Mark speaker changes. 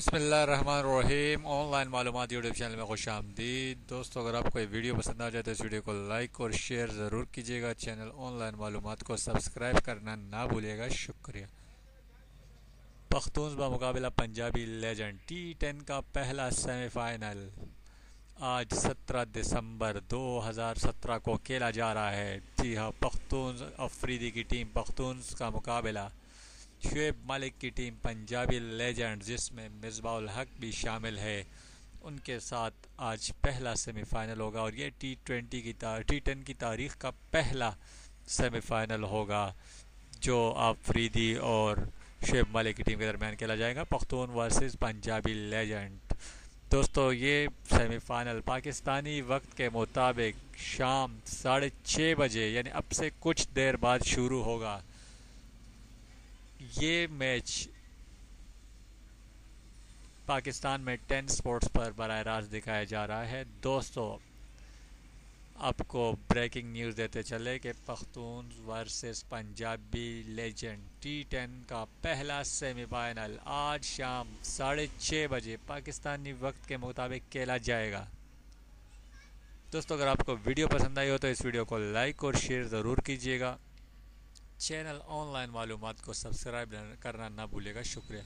Speaker 1: बिस्मिल्लाहिर्रहमानिर्रहीम। ऑनलाइन मालूमात YouTube channel में खुश आमदीद। दोस्तों, अगर आपको ये वीडियो पसंद आ जाए तो इस वीडियो को लाइक और शेयर ज़रूर कीजिएगा। चैनल ऑनलाइन मालूमात को सब्सक्राइब करना ना भूलिएगा। शुक्रिया। पख्तूनख्वा मुकाबला पंजाबी लेजेंड T10 का पहला सेमीफाइनल आज 17 दिसंबर 2017 को खेला जा रहा है। जी हाँ, पख्तून अफरीदी की टीम पख्तून्स का मुकाबला शुएब मलिक की टीम पंजाबी लेजेंड, जिसमें मिसबाहुल हक भी शामिल है, उनके साथ आज पहला सेमीफाइनल होगा। और ये T10 की तारीख़ का पहला सेमीफाइनल होगा जो अफरीदी और शुएब मलिक की टीम के दरमियान खेला जाएगा। Pakhtun versus Punjabi legend. दोस्तों, ये सेमीफाइनल पाकिस्तानी वक्त के मुताबिक शाम 6:30 बजे यानी अब से कुछ देर बाद शुरू होगा। ये मैच पाकिस्तान में 10 स्पोर्ट्स पर बराह रास्त दिखाया जा रहा है। दोस्तों, आपको ब्रेकिंग न्यूज़ देते चले कि Pakhtun versus Punjabi legend T10 का पहला सेमीफाइनल आज शाम 6:30 बजे पाकिस्तानी वक्त के मुताबिक खेला जाएगा। दोस्तों, अगर आपको वीडियो पसंद आई हो तो इस वीडियो को लाइक और शेयर ज़रूर कीजिएगा। चैनल ऑनलाइन मालूमात को सब्सक्राइब करना ना भूलिएगा। शुक्रिया।